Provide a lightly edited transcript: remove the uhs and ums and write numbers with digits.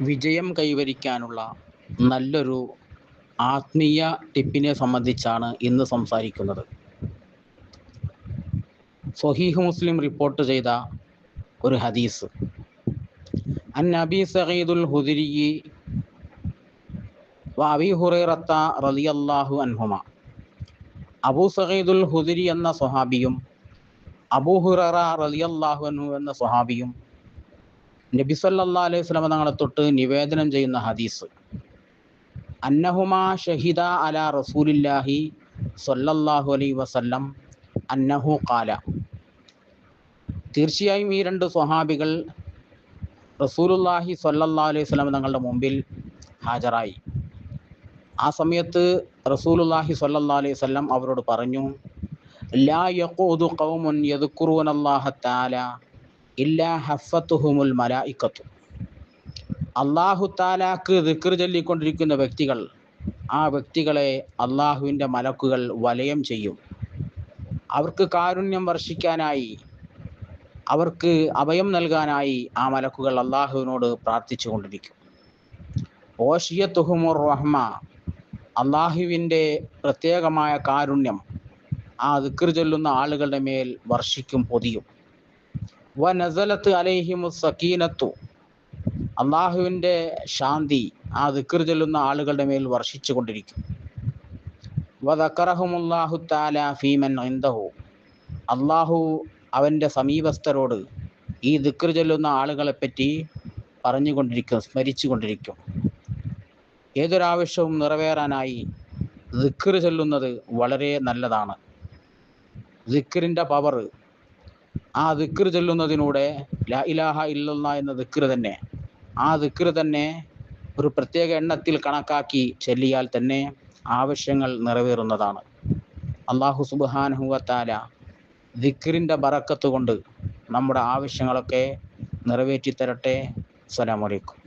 വിജയം കൈവരിക്കാനുള്ള നല്ലൊരു ആത്മീയ ടിപ്പിനെ സംബന്ധിച്ചാണ് ഇന്ന് സംസാരിക്കുന്നത്. സ്വഹീഹ് മുസ്ലിം റിപ്പോർട്ട് ചെയ്ത ഒരു ഹദീസ്. അൻ അബീ സഈദുൽ ഖുദരി വ അബീ ഹുറൈറത്ത റളിയല്ലാഹു അൻഹുമ. അബൂ സഈദുൽ ഖുദരി എന്ന സ്വഹാബിയും അബൂ ഹുറൈറ റളിയല്ലാഹു അൻഹു എന്ന സ്വഹാബിയും നബി സല്ലല്ലാഹു അലൈഹി വസല്ലം തങ്ങളെ തൊട്ട് നിവേദനം ചെയ്യുന്ന ഹദീസ്. അന്നഹുമാ ഷഹിദ അലാ റസൂലില്ലാഹി സ്വല്ലല്ലാഹു അലൈഹി വസല്ലം അന്നഹു ഖാല. തീർച്ചയായും ഈ രണ്ട് സ്വഹാബികൾ റസൂലുള്ളാഹി സ്വല്ലല്ലാഹു അലൈഹി വസല്ലം തങ്ങളുടെ മുമ്പിൽ ഹാജരായി. ആ സമയത്ത് റസൂലുള്ളാഹി സ്വല്ലല്ലാഹു അലൈഹി വസല്ലം അവരോട് പറഞ്ഞു, ലാ യഖൂദു ഖൗമുൻ യദ്കുറൂനല്ലാഹ തആല ഇല്ലാ ഹഫത്തുഹുമുൽ മലായികത്തു. അല്ലാഹു തആലാക്ക് ദിക്ർ ചൊല്ലിക്കൊണ്ടിരിക്കുന്ന വ്യക്തികൾ, ആ വ്യക്തികളെ അള്ളാഹുവിൻ്റെ മലക്കുകൾ വലയം ചെയ്യും. അവർക്ക് കാരുണ്യം വർഷിക്കാനായി, അവർക്ക് അഭയം നൽകാനായി ആ മലക്കുകൾ അള്ളാഹുവിനോട് പ്രാർത്ഥിച്ചു കൊണ്ടിരിക്കും. ഓഷിയത്തുഹുമുർ റഹ്മ, അള്ളാഹുവിൻ്റെ പ്രത്യേകമായ കാരുണ്യം ആ ദിക്ർ ചൊല്ലുന്ന ആളുകളുടെ മേൽ വർഷിക്കും, പൊതിയും. വ നസലത്ത് അലൈഹിമുസ് സക്കീനത്തു, അള്ളാഹുവിൻ്റെ ശാന്തി ആ ദിക്ർ ചൊല്ലുന്ന ആളുകളുടെ മേൽ വർഷിച്ചു കൊണ്ടിരിക്കും. വ ദക്കറഹുമുല്ലാഹു തആല ഫീമൻ ഇൻദഹു, അള്ളാഹു അവൻ്റെ സമീപസ്ഥരോട് ഈ ദിക്ർ ചൊല്ലുന്ന ആളുകളെപ്പറ്റി പറഞ്ഞുകൊണ്ടിരിക്കും, സ്മരിച്ചു കൊണ്ടിരിക്കും. ഏതൊരാവശ്യവും നിറവേറാനായി ദിക്ർ ചൊല്ലുന്നത് വളരെ നല്ലതാണ്. ദിക്റിൻ്റെ പവർ, ആ ദിക്ർ ചൊല്ലുന്നതിലൂടെ ലാ ഇലാഹ ഇല്ലല്ലാഹ് എന്ന ദിക്ർ തന്നെ, ആ ദിക്ർ തന്നെ ഒരു പ്രത്യേക എണ്ണത്തിൽ കണക്കാക്കി ചൊല്ലിയാൽ തന്നെ ആവശ്യങ്ങൾ നിറവേറുന്നതാണ്. അല്ലാഹു സുബ്ഹാനഹു വ തആല ദിക്റിൻ്റെ ബറക്കത്ത് കൊണ്ട് നമ്മുടെ ആവശ്യങ്ങളൊക്കെ നിറവേറ്റി തരട്ടെ. അസ്സലാമു അലൈക്കും.